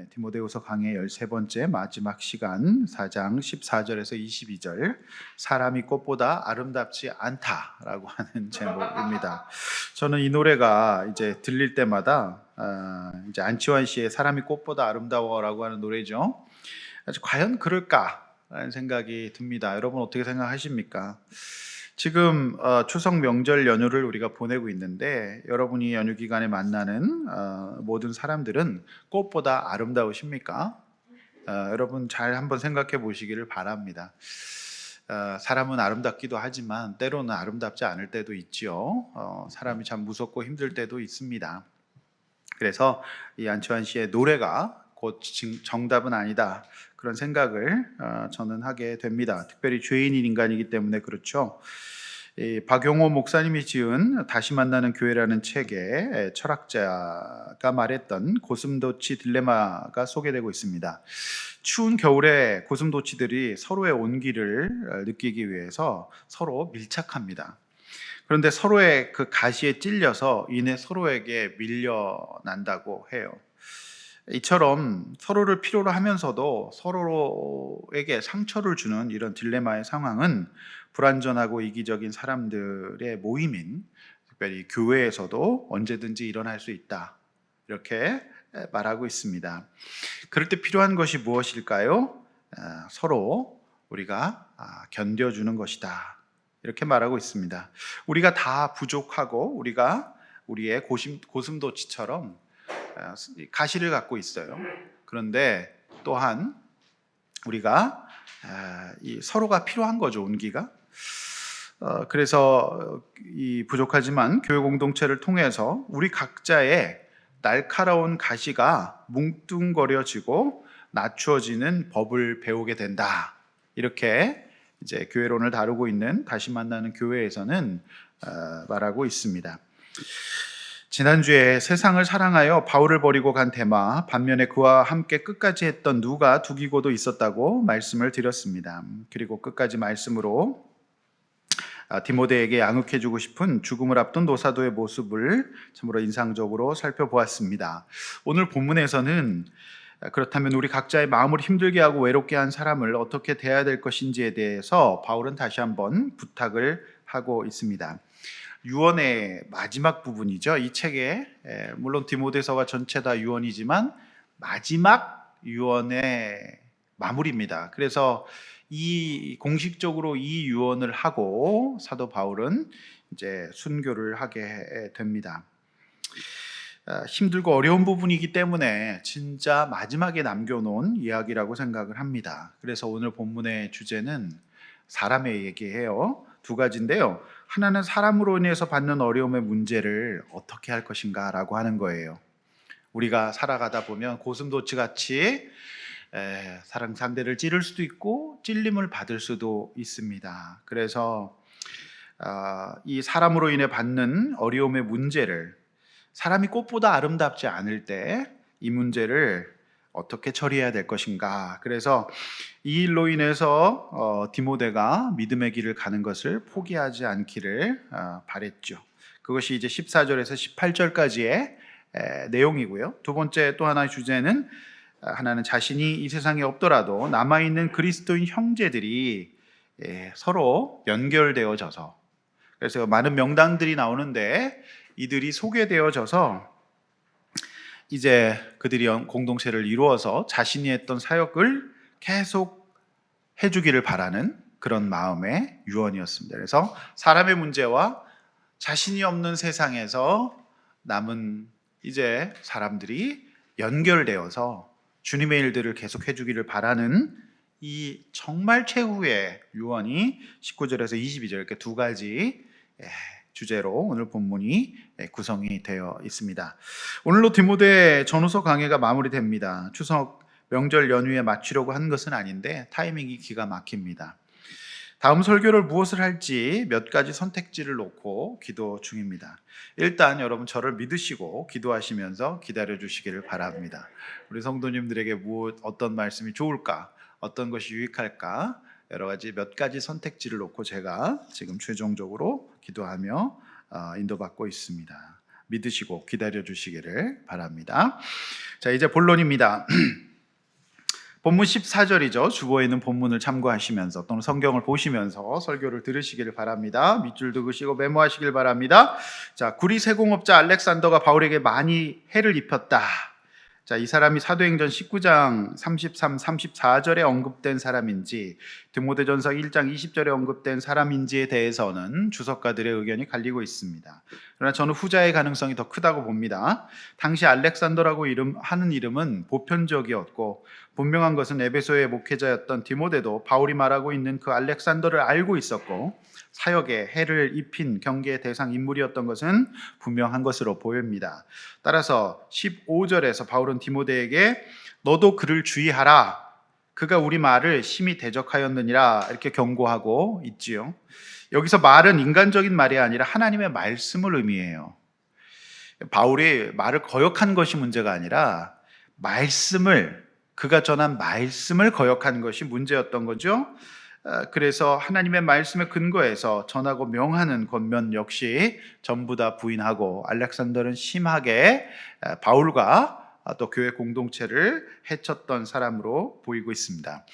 디모데후서 강의 13번째 마지막 시간 4장 14절에서 22절 사람이 꽃보다 아름답지 않다라고 하는 제목입니다. 저는 이 노래가 이제 들릴 때마다 이제 안치환 씨의 사람이 꽃보다 아름다워라고 하는 노래죠. 과연 그럴까라는 생각이 듭니다. 여러분 어떻게 생각하십니까? 지금 추석 명절 연휴를 우리가 보내고 있는데 여러분이 연휴 기간에 만나는 모든 사람들은 꽃보다 아름다우십니까? 여러분 잘 한번 생각해 보시기를 바랍니다. 사람은 아름답기도 하지만 때로는 아름답지 않을 때도 있지요. 사람이 참 무섭고 힘들 때도 있습니다. 그래서 이 안치환 씨의 노래가 곧 정답은 아니다, 그런 생각을 저는 하게 됩니다. 특별히 죄인인 인간이기 때문에 그렇죠. 박용호 목사님이 지은 다시 만나는 교회라는 책에 철학자가 말했던 고슴도치 딜레마가 소개되고 있습니다. 추운 겨울에 고슴도치들이 서로의 온기를 느끼기 위해서 서로 밀착합니다. 그런데 서로의 그 가시에 찔려서 이내 서로에게 밀려난다고 해요. 이처럼 서로를 필요로 하면서도 서로에게 상처를 주는 이런 딜레마의 상황은 불완전하고 이기적인 사람들의 모임인 특별히 교회에서도 언제든지 일어날 수 있다, 이렇게 말하고 있습니다. 그럴 때 필요한 것이 무엇일까요? 서로 우리가 견뎌주는 것이다, 이렇게 말하고 있습니다. 우리가 다 부족하고 우리가 우리의 고슴도치처럼 가시를 갖고 있어요. 그런데 또한 우리가 서로가 필요한 거죠, 온기가. 그래서 이 부족하지만 교회 공동체를 통해서 우리 각자의 날카로운 가시가 뭉뚱거려지고 낮추어지는 법을 배우게 된다, 이렇게 이제 교회론을 다루고 있는 다시 만나는 교회에서는 말하고 있습니다. 지난주에 세상을 사랑하여 바울을 버리고 간 데마, 반면에 그와 함께 끝까지 했던 누가 두기고도 있었다고 말씀을 드렸습니다. 그리고 끝까지 말씀으로 디모데에게 양육해주고 싶은 죽음을 앞둔 노사도의 모습을 참으로 인상적으로 살펴보았습니다. 오늘 본문에서는 그렇다면 우리 각자의 마음을 힘들게 하고 외롭게 한 사람을 어떻게 대해야 될 것인지에 대해서 바울은 다시 한번 부탁을 하고 있습니다. 유언의 마지막 부분이죠. 이 책에 물론 디모데서가 전체 다 유언이지만 마지막 유언의 마무리입니다. 그래서 공식적으로 이 유언을 하고 사도 바울은 이제 순교를 하게 됩니다. 힘들고 어려운 부분이기 때문에 진짜 마지막에 남겨놓은 이야기라고 생각을 합니다. 그래서 오늘 본문의 주제는 사람의 얘기예요. 두 가지인데요. 하나는 사람으로 인해서 받는 어려움의 문제를 어떻게 할 것인가 라고 하는 거예요. 우리가 살아가다 보면 고슴도치 같이 사랑 상대를 찌를 수도 있고 찔림을 받을 수도 있습니다. 그래서 이 사람으로 인해 받는 어려움의 문제를, 사람이 꽃보다 아름답지 않을 때 이 문제를 어떻게 처리해야 될 것인가. 그래서 이 일로 인해서 디모데가 믿음의 길을 가는 것을 포기하지 않기를 바랬죠. 그것이 이제 14절에서 18절까지의 내용이고요. 두 번째 또 하나의 주제는 하나는 자신이 이 세상에 없더라도 남아있는 그리스도인 형제들이 서로 연결되어져서, 그래서 많은 명단들이 나오는데 이들이 소개되어져서 이제 그들이 공동체를 이루어서 자신이 했던 사역을 계속 해주기를 바라는 그런 마음의 유언이었습니다. 그래서 사람의 문제와 자신이 없는 세상에서 남은 이제 사람들이 연결되어서 주님의 일들을 계속 해주기를 바라는 이 정말 최후의 유언이 19절에서 22절, 이렇게 두 가지 주제로 오늘 본문이 구성이 되어 있습니다. 오늘로 디모데 전후서 강해가 마무리됩니다. 추석 명절 연휴에 맞추려고 한 것은 아닌데 타이밍이 기가 막힙니다. 다음 설교를 무엇을 할지 몇 가지 선택지를 놓고 기도 중입니다. 일단 여러분 저를 믿으시고 기도하시면서 기다려 주시기를 바랍니다. 우리 성도님들에게 어떤 말씀이 좋을까, 어떤 것이 유익할까, 여러 가지 몇 가지 선택지를 놓고 제가 지금 최종적으로 기도하며 인도받고 있습니다. 믿으시고 기다려 주시기를 바랍니다. 자, 이제 본론입니다. 본문 14절이죠. 주보에 있는 본문을 참고하시면서 또는 성경을 보시면서 설교를 들으시기를 바랍니다. 밑줄도 그시고 메모하시길 바랍니다. 자, 구리 세공업자 알렉산더가 바울에게 많이 해를 입혔다. 자, 이 사람이 사도행전 19장 33, 34절에 언급된 사람인지 디모데전서 1장 20절에 언급된 사람인지에 대해서는 주석가들의 의견이 갈리고 있습니다. 그러나 저는 후자의 가능성이 더 크다고 봅니다. 당시 알렉산더라고 하는 이름은 보편적이었고 분명한 것은 에베소의 목회자였던 디모데도 바울이 말하고 있는 그 알렉산더를 알고 있었고 사역에 해를 입힌 경계의 대상 인물이었던 것은 분명한 것으로 보입니다. 따라서 15절에서 바울은 디모데에게 너도 그를 주의하라. 그가 우리 말을 심히 대적하였느니라 이렇게 경고하고 있지요. 여기서 말은 인간적인 말이 아니라 하나님의 말씀을 의미해요. 바울이 말을 거역한 것이 문제가 아니라 그가 전한 말씀을 거역한 것이 문제였던 거죠. 그래서 하나님의 말씀에 근거해서 전하고 명하는 권면 역시 전부 다 부인하고 알렉산더는 심하게 바울과 또 교회 공동체를 해쳤던 사람으로 보이고 있습니다.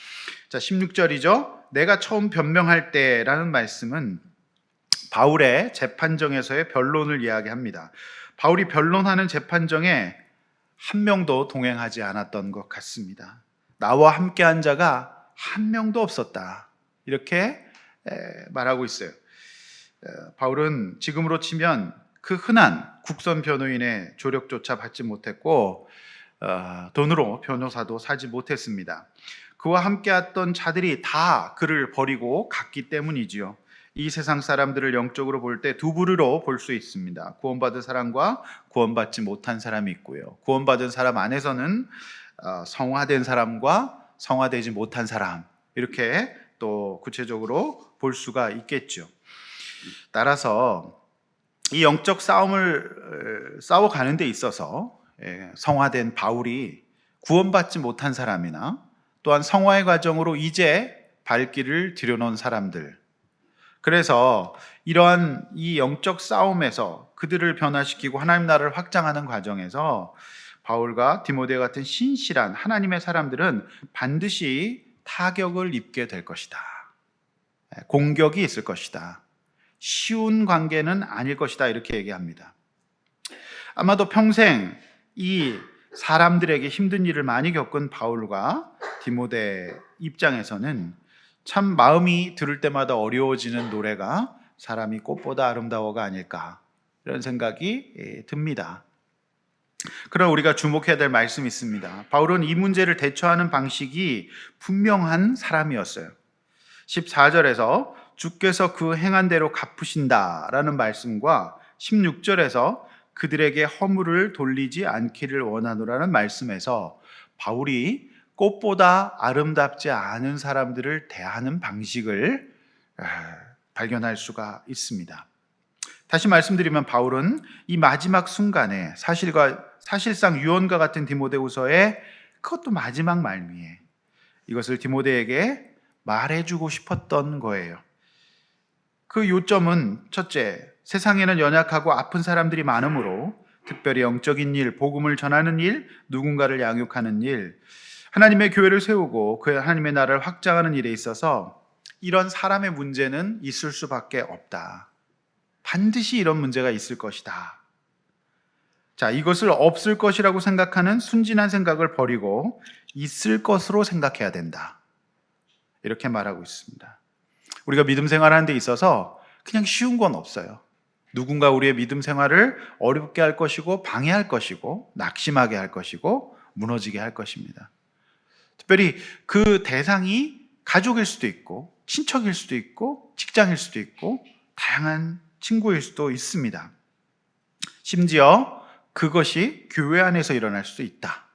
자, 16절이죠. 내가 처음 변명할 때라는 말씀은 바울의 재판정에서의 변론을 이야기합니다. 바울이 변론하는 재판정에 한 명도 동행하지 않았던 것 같습니다. 나와 함께한 자가 한 명도 없었다. 이렇게 말하고 있어요. 바울은 지금으로 치면 그 흔한 국선 변호인의 조력조차 받지 못했고 돈으로 변호사도 사지 못했습니다. 그와 함께했던 자들이 다 그를 버리고 갔기 때문이지요. 이 세상 사람들을 영적으로 볼 때 두 부류로 볼 수 있습니다. 구원받은 사람과 구원받지 못한 사람이 있고요. 구원받은 사람 안에서는 성화된 사람과 성화되지 못한 사람 이렇게 또 구체적으로 볼 수가 있겠죠. 따라서 이 영적 싸움을 싸워가는 데 있어서 성화된 바울이 구원받지 못한 사람이나 또한 성화의 과정으로 이제 발길을 들여놓은 사람들, 그래서 이러한 이 영적 싸움에서 그들을 변화시키고 하나님 나라를 확장하는 과정에서 바울과 디모데 같은 신실한 하나님의 사람들은 반드시 타격을 입게 될 것이다. 공격이 있을 것이다. 쉬운 관계는 아닐 것이다. 이렇게 얘기합니다. 아마도 평생 이 사람들에게 힘든 일을 많이 겪은 바울과 디모데 입장에서는 참 마음이 들을 때마다 어려워지는 노래가 사람이 꽃보다 아름다워가 아닐까 이런 생각이 듭니다. 그러나 우리가 주목해야 될 말씀이 있습니다. 바울은 이 문제를 대처하는 방식이 분명한 사람이었어요. 14절에서 주께서 그 행한 대로 갚으신다라는 말씀과 16절에서 그들에게 허물을 돌리지 않기를 원하노라는 말씀에서 바울이 꽃보다 아름답지 않은 사람들을 대하는 방식을 발견할 수가 있습니다. 다시 말씀드리면 바울은 이 마지막 순간에 사실상 유언과 같은 디모데후서의 그것도 마지막 말미에 이것을 디모데에게 말해주고 싶었던 거예요. 그 요점은 첫째, 세상에는 연약하고 아픈 사람들이 많으므로 특별히 영적인 일, 복음을 전하는 일, 누군가를 양육하는 일, 하나님의 교회를 세우고 그 하나님의 나라를 확장하는 일에 있어서 이런 사람의 문제는 있을 수밖에 없다. 반드시 이런 문제가 있을 것이다. 자, 이것을 없을 것이라고 생각하는 순진한 생각을 버리고 있을 것으로 생각해야 된다. 이렇게 말하고 있습니다. 우리가 믿음 생활하는 데 있어서 그냥 쉬운 건 없어요. 누군가 우리의 믿음 생활을 어렵게 할 것이고 방해할 것이고 낙심하게 할 것이고 무너지게 할 것입니다. 특별히 그 대상이 가족일 수도 있고 친척일 수도 있고 직장일 수도 있고 다양한 친구일 수도 있습니다. 심지어 그것이 교회 안에서 일어날 수도 있다.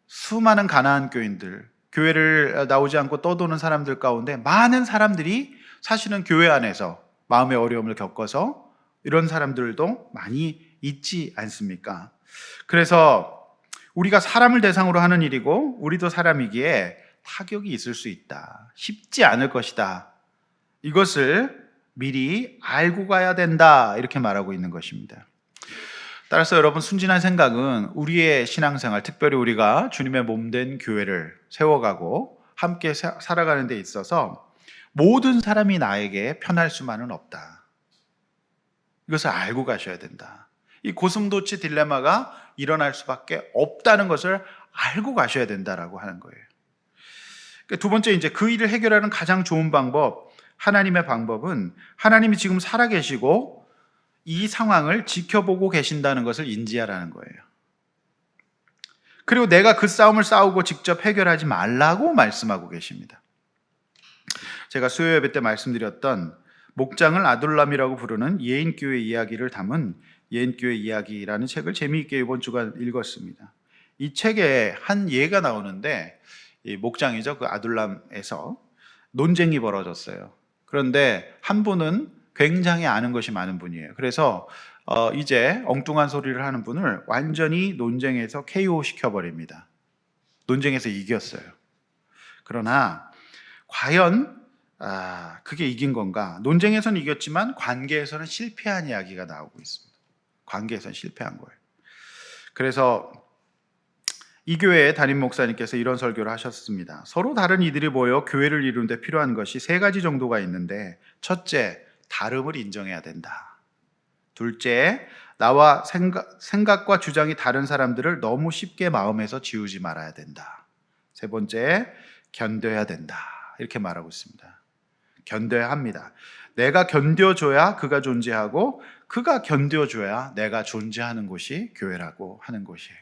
수많은 가나안 교인들, 교회를 나오지 않고 떠도는 사람들 가운데 많은 사람들이 사실은 교회 안에서 마음의 어려움을 겪어서 이런 사람들도 많이 있지 않습니까? 그래서 우리가 사람을 대상으로 하는 일이고 우리도 사람이기에 타격이 있을 수 있다. 쉽지 않을 것이다. 이것을 미리 알고 가야 된다 이렇게 말하고 있는 것입니다. 따라서 여러분, 순진한 생각은 우리의 신앙생활, 특별히 우리가 주님의 몸된 교회를 세워가고 함께 살아가는 데 있어서 모든 사람이 나에게 편할 수만은 없다. 이것을 알고 가셔야 된다. 이 고슴도치 딜레마가 일어날 수밖에 없다는 것을 알고 가셔야 된다라고 하는 거예요. 두 번째, 이제 그 일을 해결하는 가장 좋은 방법, 하나님의 방법은 하나님이 지금 살아계시고 이 상황을 지켜보고 계신다는 것을 인지하라는 거예요. 그리고 내가 그 싸움을 싸우고 직접 해결하지 말라고 말씀하고 계십니다. 제가 수요 예배 때 말씀드렸던 목장을 아둘람이라고 부르는 예인교회 이야기를 담은 예인교회 이야기라는 책을 재미있게 이번 주간 읽었습니다. 이 책에 한 예가 나오는데, 이 목장이죠, 그 아둘람에서 논쟁이 벌어졌어요. 그런데 한 분은 굉장히 아는 것이 많은 분이에요. 그래서 이제 엉뚱한 소리를 하는 분을 완전히 논쟁에서 KO 시켜버립니다. 논쟁에서 이겼어요. 그러나 과연 그게 이긴 건가? 논쟁에서는 이겼지만 관계에서는 실패한 이야기가 나오고 있습니다. 관계에서는 실패한 거예요. 그래서 이 교회의 담임 목사님께서 이런 설교를 하셨습니다. 서로 다른 이들이 모여 교회를 이루는 데 필요한 것이 세 가지 정도가 있는데, 첫째, 다름을 인정해야 된다. 둘째, 나와 생각과 주장이 다른 사람들을 너무 쉽게 마음에서 지우지 말아야 된다. 세 번째, 견뎌야 된다. 이렇게 말하고 있습니다. 견뎌야 합니다. 내가 견뎌줘야 그가 존재하고, 그가 견뎌줘야 내가 존재하는 곳이 교회라고 하는 것이에요.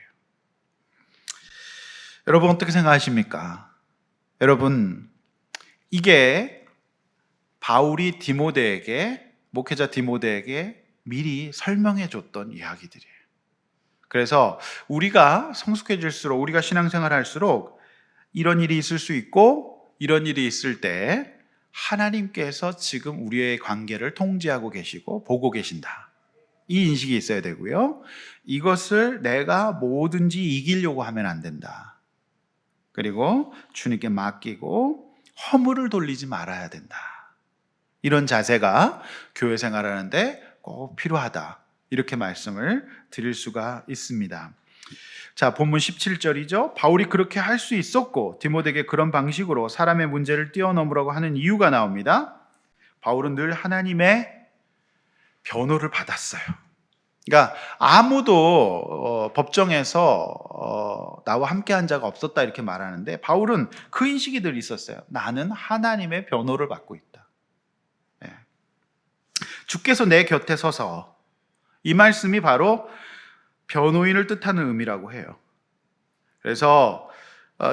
여러분, 어떻게 생각하십니까? 여러분, 이게 바울이 목회자 디모데에게 미리 설명해 줬던 이야기들이에요. 그래서 우리가 성숙해질수록, 우리가 신앙생활 할수록 이런 일이 있을 수 있고, 이런 일이 있을 때 하나님께서 지금 우리의 관계를 통제하고 계시고 보고 계신다, 이 인식이 있어야 되고요. 이것을 내가 뭐든지 이기려고 하면 안 된다. 그리고 주님께 맡기고 허물을 돌리지 말아야 된다. 이런 자세가 교회 생활하는데 꼭 필요하다, 이렇게 말씀을 드릴 수가 있습니다. 자, 본문 17절이죠. 바울이 그렇게 할 수 있었고 디모데에게 그런 방식으로 사람의 문제를 뛰어넘으라고 하는 이유가 나옵니다. 바울은 늘 하나님의 변호를 받았어요. 그러니까 아무도 법정에서 나와 함께한 자가 없었다 이렇게 말하는데, 바울은 그 인식이 늘 있었어요. 나는 하나님의 변호를 받고 있다. 네. 주께서 내 곁에 서서, 이 말씀이 바로 변호인을 뜻하는 의미라고 해요. 그래서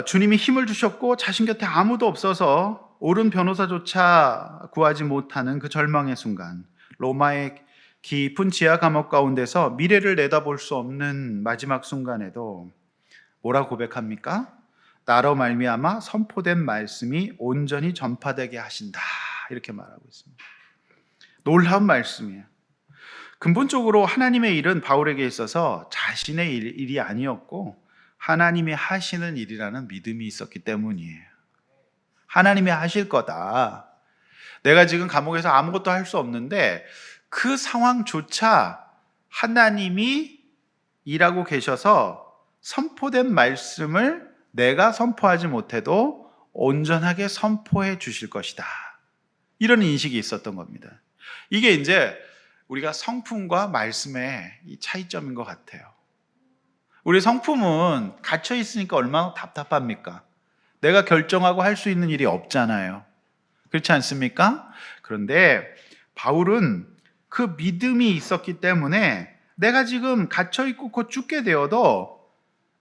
주님이 힘을 주셨고 자신 곁에 아무도 없어서 옳은 변호사조차 구하지 못하는 그 절망의 순간, 로마의 깊은 지하 감옥 가운데서 미래를 내다볼 수 없는 마지막 순간에도 뭐라 고백합니까? 나로 말미암아 선포된 말씀이 온전히 전파되게 하신다, 이렇게 말하고 있습니다. 놀라운 말씀이에요. 근본적으로 하나님의 일은 바울에게 있어서 자신의 일이 아니었고 하나님이 하시는 일이라는 믿음이 있었기 때문이에요. 하나님이 하실 거다. 내가 지금 감옥에서 아무것도 할 수 없는데 그 상황조차 하나님이 일하고 계셔서 선포된 말씀을 내가 선포하지 못해도 온전하게 선포해 주실 것이다, 이런 인식이 있었던 겁니다. 이게 이제 우리가 성품과 말씀의 이 차이점인 것 같아요. 우리 성품은 갇혀 있으니까 얼마나 답답합니까? 내가 결정하고 할 수 있는 일이 없잖아요. 그렇지 않습니까? 그런데 바울은 그 믿음이 있었기 때문에 내가 지금 갇혀있고 곧 죽게 되어도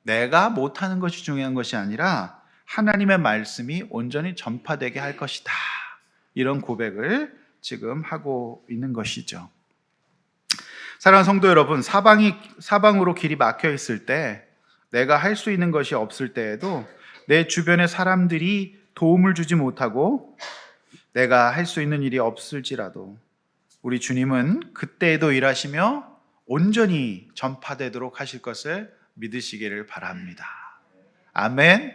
내가 못하는 것이 중요한 것이 아니라 하나님의 말씀이 온전히 전파되게 할 것이다, 이런 고백을 지금 하고 있는 것이죠. 사랑하는 성도 여러분, 사방으로 길이 막혀 있을 때, 내가 할 수 있는 것이 없을 때에도 내 주변의 사람들이 도움을 주지 못하고 내가 할 수 있는 일이 없을지라도 우리 주님은 그때에도 일하시며 온전히 전파되도록 하실 것을 믿으시기를 바랍니다. 아멘.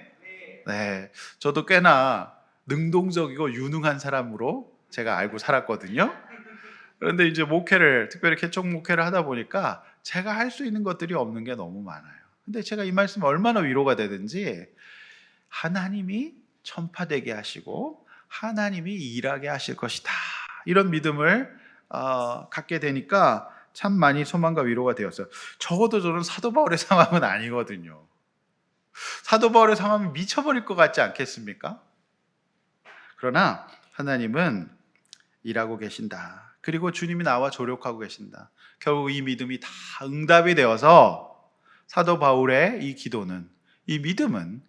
네, 저도 꽤나 능동적이고 유능한 사람으로 제가 알고 살았거든요. 그런데 이제 목회를, 특별히 개척 목회를 하다 보니까 제가 할 수 있는 것들이 없는 게 너무 많아요. 근데 제가 이 말씀이 얼마나 위로가 되든지, 하나님이 천파되게 하시고 하나님이 일하게 하실 것이다, 이런 믿음을 갖게 되니까 참 많이 소망과 위로가 되었어요. 적어도 저는 사도 바울의 상황은 아니거든요. 사도 바울의 상황은 미쳐버릴 것 같지 않겠습니까? 그러나 하나님은 일하고 계신다. 그리고 주님이 나와 조력하고 계신다. 결국 이 믿음이 다 응답이 되어서 사도 바울의 이 기도는, 이 믿음은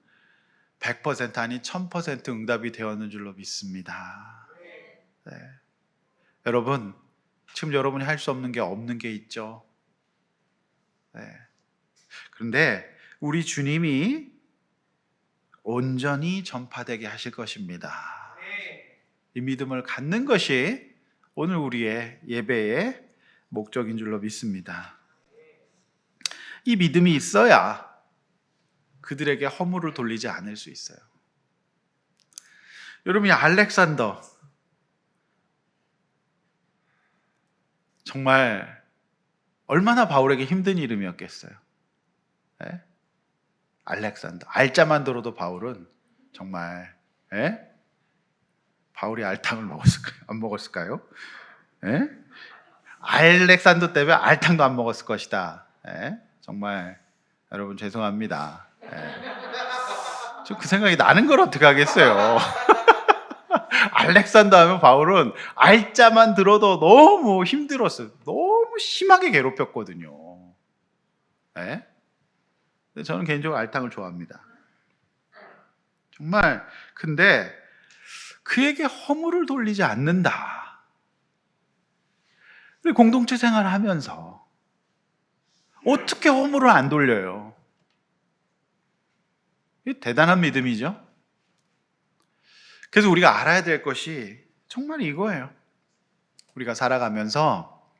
100% 아닌 1000% 응답이 되었는 줄로 믿습니다. 네. 여러분, 지금 여러분이 할 수 없는 게 없는 게 있죠. 네. 그런데 우리 주님이 온전히 전파되게 하실 것입니다. 이 믿음을 갖는 것이 오늘 우리의 예배의 목적인 줄로 믿습니다. 이 믿음이 있어야 그들에게 허물을 돌리지 않을 수 있어요. 여러분, 이 알렉산더, 정말 얼마나 바울에게 힘든 이름이었겠어요. 네? 알렉산더, 알자만 들어도 바울은 정말, 네? 바울이 알탕을 먹었을까요? 안 먹었을까요? 네? 알렉산더 때문에 알탕도 안 먹었을 것이다. 네? 정말 여러분 죄송합니다. 네. 저 그 생각이 나는 걸 어떻게 하겠어요. 알렉산더 하면 바울은 알자만 들어도 너무 힘들었어요. 너무 심하게 괴롭혔거든요. 네? 근데 저는 개인적으로 알탕을 좋아합니다. 정말. 근데 그에게 허물을 돌리지 않는다. 그리고 공동체 생활을 하면서 어떻게 허물을 안 돌려요? 이 대단한 믿음이죠. 그래서 우리가 알아야 될 것이 정말 이거예요. 우리가 살아가면서,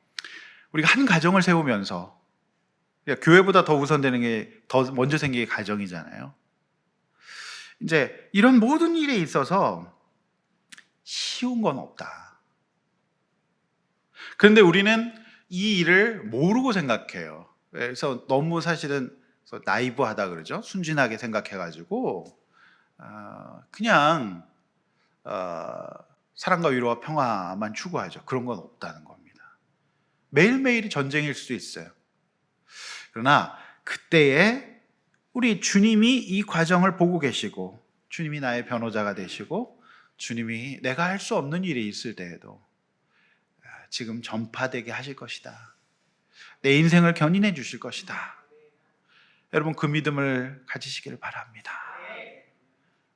우리가 한 가정을 세우면서, 그러니까 교회보다 더 우선되는 게, 더 먼저 생기는 게 가정이잖아요. 이제 이런 모든 일에 있어서 쉬운 건 없다. 그런데 우리는 이 일을 모르고 생각해요. 그래서 너무 사실은 나이브하다 그러죠. 순진하게 생각해가지고 그냥 사랑과 위로와 평화만 추구하죠. 그런 건 없다는 겁니다. 매일매일이 전쟁일 수도 있어요. 그러나 그때에 우리 주님이 이 과정을 보고 계시고, 주님이 나의 변호자가 되시고, 주님이 내가 할 수 없는 일이 있을 때에도 지금 전파되게 하실 것이다. 내 인생을 견인해 주실 것이다. 여러분, 그 믿음을 가지시기를 바랍니다.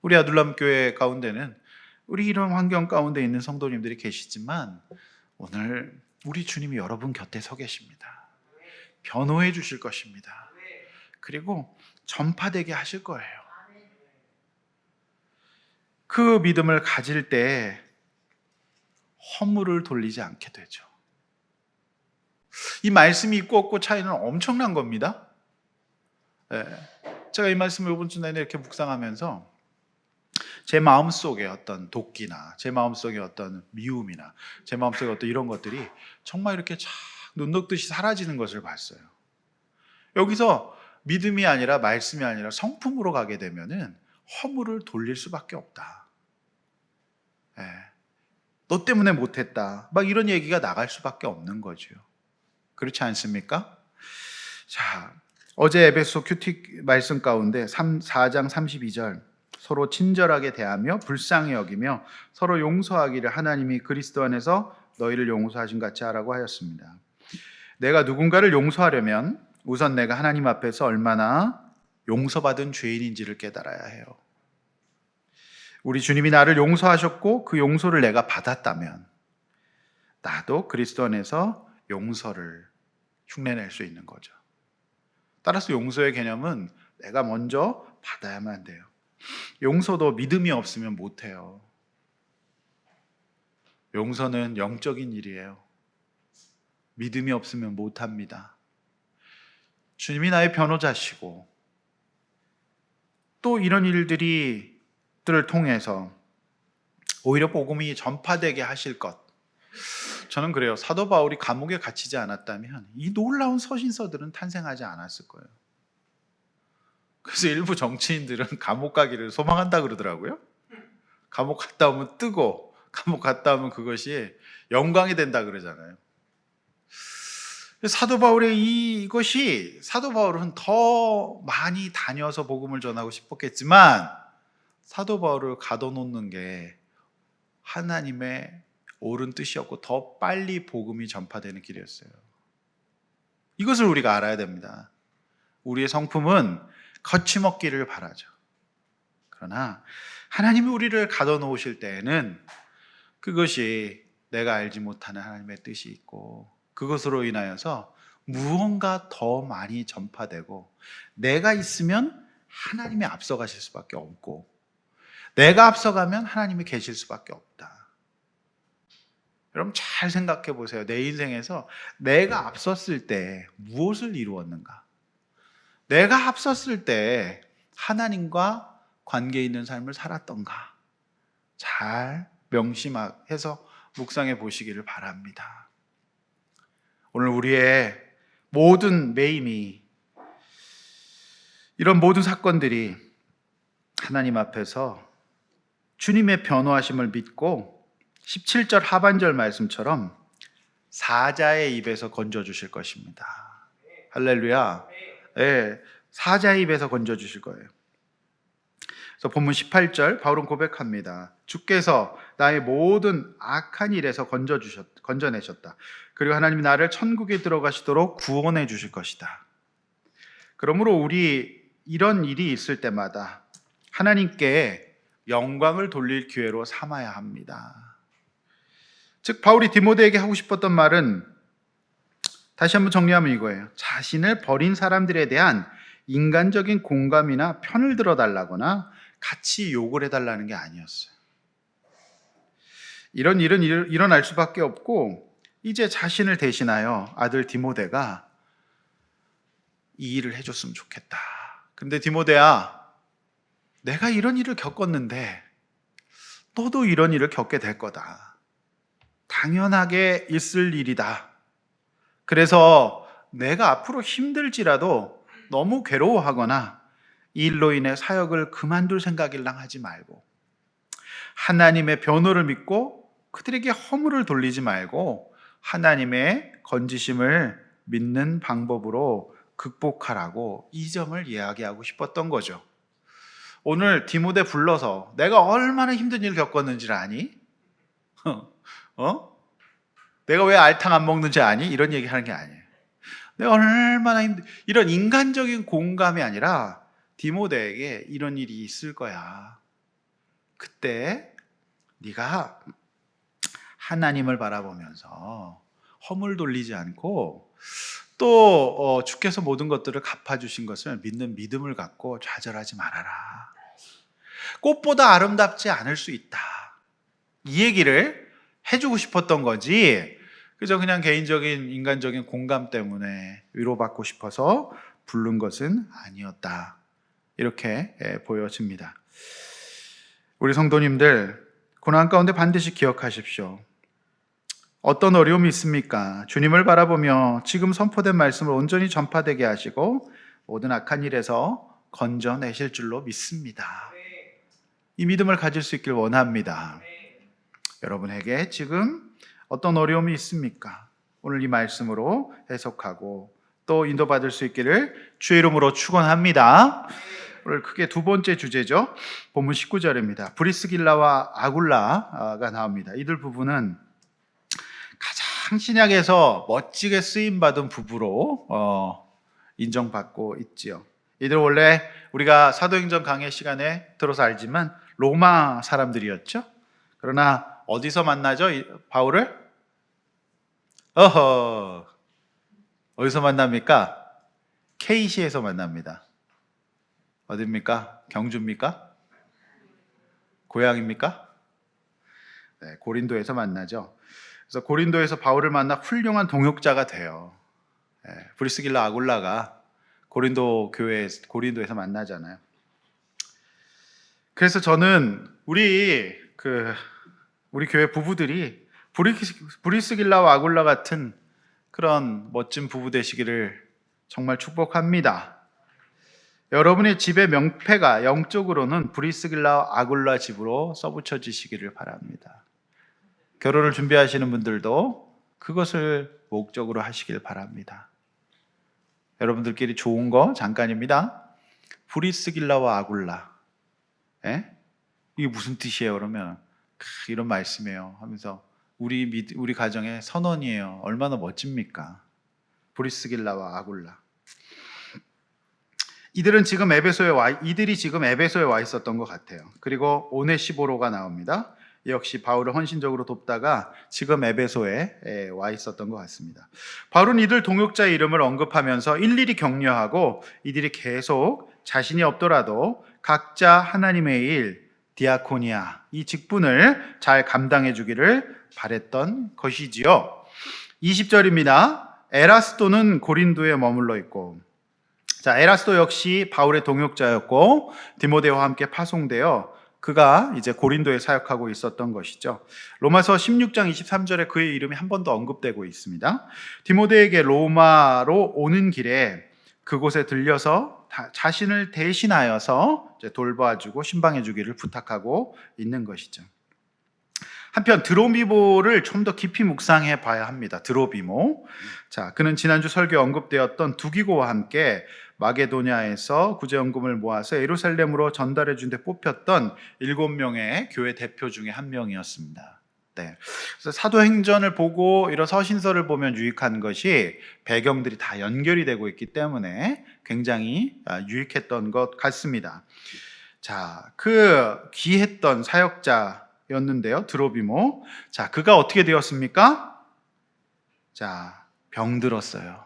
우리 아둘람 교회 가운데는 우리 이런 환경 가운데 있는 성도님들이 계시지만, 오늘 우리 주님이 여러분 곁에 서 계십니다. 변호해 주실 것입니다. 그리고 전파되게 하실 거예요. 그 믿음을 가질 때 허물을 돌리지 않게 되죠. 이 말씀이 있고 없고 차이는 엄청난 겁니다. 네. 제가 이 말씀을 이번 주 내내 이렇게 묵상하면서 제 마음속에 어떤 도끼나 제 마음속에 어떤 미움이나 제 마음속에 어떤 이런 것들이 정말 이렇게 쫙 눈 녹듯이 사라지는 것을 봤어요. 여기서 믿음이 아니라 말씀이 아니라 성품으로 가게 되면은 허물을 돌릴 수밖에 없다. 네. 너 때문에 못했다, 막 이런 얘기가 나갈 수밖에 없는 거죠. 그렇지 않습니까? 자, 어제 에베소 큐티 말씀 가운데 4장 32절, 서로 친절하게 대하며 불쌍히 여기며 서로 용서하기를 하나님이 그리스도 안에서 너희를 용서하신 같이 하라고 하였습니다. 내가 누군가를 용서하려면 우선 내가 하나님 앞에서 얼마나 용서받은 죄인인지를 깨달아야 해요. 우리 주님이 나를 용서하셨고 그 용서를 내가 받았다면 나도 그리스도 안에서 용서를 흉내낼 수 있는 거죠. 따라서 용서의 개념은 내가 먼저 받아야만 돼요. 용서도 믿음이 없으면 못해요. 용서는 영적인 일이에요. 믿음이 없으면 못합니다. 주님이 나의 변호자시고, 또 이런 일들을 통해서 오히려 복음이 전파되게 하실 것, 저는 그래요. 사도 바울이 감옥에 갇히지 않았다면 이 놀라운 서신서들은 탄생하지 않았을 거예요. 그래서 일부 정치인들은 감옥 가기를 소망한다 그러더라고요. 감옥 갔다 오면 뜨고 감옥 갔다 오면 그것이 영광이 된다 그러잖아요. 사도 바울의 이것이, 사도 바울은 더 많이 다녀서 복음을 전하고 싶었겠지만 사도 바울을 가둬놓는 게 하나님의 옳은 뜻이었고 더 빨리 복음이 전파되는 길이었어요. 이것을 우리가 알아야 됩니다. 우리의 성품은 거침없기를 바라죠. 그러나 하나님이 우리를 가둬놓으실 때에는 그것이 내가 알지 못하는 하나님의 뜻이 있고 그것으로 인하여서 무언가 더 많이 전파되고 내가 있으면 하나님이 앞서가실 수밖에 없고 내가 앞서가면 하나님이 계실 수밖에 없다. 여러분 잘 생각해 보세요. 내 인생에서 내가 앞섰을 때 무엇을 이루었는가? 내가 앞섰을 때 하나님과 관계 있는 삶을 살았던가? 잘 명심해서 묵상해 보시기를 바랍니다. 오늘 우리의 모든 매임이, 이런 모든 사건들이 하나님 앞에서 주님의 변호하심을 믿고 17절 하반절 말씀처럼 사자의 입에서 건져주실 것입니다. 할렐루야. 네, 사자의 입에서 건져주실 거예요. 그래서 본문 18절 바울은 고백합니다. 주께서 나의 모든 악한 일에서 건져내셨다. 그리고 하나님이 나를 천국에 들어가시도록 구원해 주실 것이다. 그러므로 우리 이런 일이 있을 때마다 하나님께 영광을 돌릴 기회로 삼아야 합니다. 즉 바울이 디모데에게 하고 싶었던 말은 다시 한번 정리하면 이거예요. 자신을 버린 사람들에 대한 인간적인 공감이나 편을 들어달라거나 같이 욕을 해달라는 게 아니었어요. 이런 일은 일어날 수밖에 없고 이제 자신을 대신하여 아들 디모데가 이 일을 해줬으면 좋겠다. 근데 디모데야, 내가 이런 일을 겪었는데 너도 이런 일을 겪게 될 거다. 당연하게 있을 일이다. 그래서 내가 앞으로 힘들지라도 너무 괴로워하거나 이 일로 인해 사역을 그만둘 생각일랑 하지 말고 하나님의 변호를 믿고 그들에게 허물을 돌리지 말고 하나님의 건지심을 믿는 방법으로 극복하라고 이 점을 이야기하고 싶었던 거죠. 오늘 디모데 불러서 내가 얼마나 힘든 일을 겪었는지를 아니? 내가 왜 알탕 안 먹는지 아니? 이런 얘기 하는 게 아니에요. 내가 얼마나 이런 인간적인 공감이 아니라 디모데에게 이런 일이 있을 거야. 그때 네가 하나님을 바라보면서 허물 돌리지 않고 또 주께서 모든 것들을 갚아주신 것을 믿는 믿음을 갖고 좌절하지 말아라. 꽃보다 아름답지 않을 수 있다. 이 얘기를 해주고 싶었던 거지 그저 그냥 개인적인 인간적인 공감 때문에 위로받고 싶어서 부른 것은 아니었다. 이렇게 보여집니다. 우리 성도님들 고난 가운데 반드시 기억하십시오. 어떤 어려움이 있습니까? 주님을 바라보며 지금 선포된 말씀을 온전히 전파되게 하시고 모든 악한 일에서 건져내실 줄로 믿습니다. 이 믿음을 가질 수 있길 원합니다. 여러분에게 지금 어떤 어려움이 있습니까? 오늘 이 말씀으로 해석하고 또 인도받을 수 있기를 주의 이름으로 축원합니다. 오늘 크게 두 번째 주제죠. 본문 19절입니다. 브리스길라와 아굴라가 나옵니다. 이들 부부는 가장 신약에서 멋지게 쓰임받은 부부로 인정받고 있지요. 이들 원래 우리가 사도행전 강의 시간에 들어서 알지만 로마 사람들이었죠. 그러나 어디서 만나죠? 바울을? 어디서 만납니까? 케이시에서 만납니다. 어디입니까? 경주입니까? 고향입니까? 네, 고린도에서 만나죠. 그래서 고린도에서 바울을 만나 훌륭한 동역자가 돼요. 네, 브리스길라 아굴라가 고린도에서 만나잖아요. 그래서 저는 우리 교회 부부들이 브리스길라와 아굴라 같은 그런 멋진 부부 되시기를 정말 축복합니다. 여러분의 집의 명패가 영적으로는 브리스길라와 아굴라 집으로 써붙여지시기를 바랍니다. 결혼을 준비하시는 분들도 그것을 목적으로 하시길 바랍니다. 여러분들끼리 좋은 거 잠깐입니다. 브리스길라와 아굴라. 예? 이게 무슨 뜻이에요? 그러면 이런 말씀이에요 하면서 우리 가정의 선언이에요. 얼마나 멋집니까? 브리스길라와 아굴라. 이들이 지금 에베소에 와 있었던 것 같아요. 그리고 오네시보로가 나옵니다. 역시 바울을 헌신적으로 돕다가 지금 에베소에 와 있었던 것 같습니다. 바울은 이들 동역자의 이름을 언급하면서 일일이 격려하고 이들이 계속 자신이 없더라도 각자 하나님의 일, 디아코니아, 이 직분을 잘 감당해 주기를 바랬던 것이지요. 20절입니다. 에라스도는 고린도에 머물러 있고, 자, 에라스도 역시 바울의 동역자였고 디모데와 함께 파송되어 그가 이제 고린도에 사역하고 있었던 것이죠. 로마서 16장 23절에 그의 이름이 한 번 더 언급되고 있습니다. 디모데에게 로마로 오는 길에 그곳에 들려서 자신을 대신하여서 이제 돌봐주고 신방해주기를 부탁하고 있는 것이죠. 한편 드로비모를 좀 더 깊이 묵상해 봐야 합니다. 드로비모. 자, 그는 지난주 설교에 언급되었던 두기고와 함께 마게도냐에서 구제연금을 모아서 예루살렘으로 전달해 준 데 뽑혔던 7명의 교회 대표 중에 한 명이었습니다. 네. 그래서 사도행전을 보고 이런 서신서를 보면 유익한 것이 배경들이 다 연결이 되고 있기 때문에 굉장히 유익했던 것 같습니다. 자, 그 귀했던 사역자였는데요, 드로비모. 자, 그가 어떻게 되었습니까? 자, 병들었어요.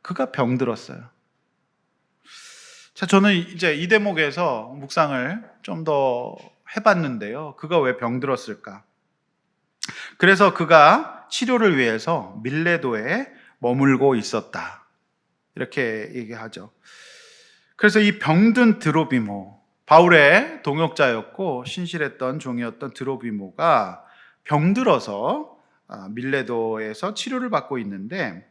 그가 병들었어요. 자, 저는 이제 이 대목에서 묵상을 좀 더 해봤는데요. 그가 왜 병들었을까? 그래서 그가 치료를 위해서 밀레도에 머물고 있었다. 이렇게 얘기하죠. 그래서 이 병든 드로비모, 바울의 동역자였고 신실했던 종이었던 드로비모가 병들어서 밀레도에서 치료를 받고 있는데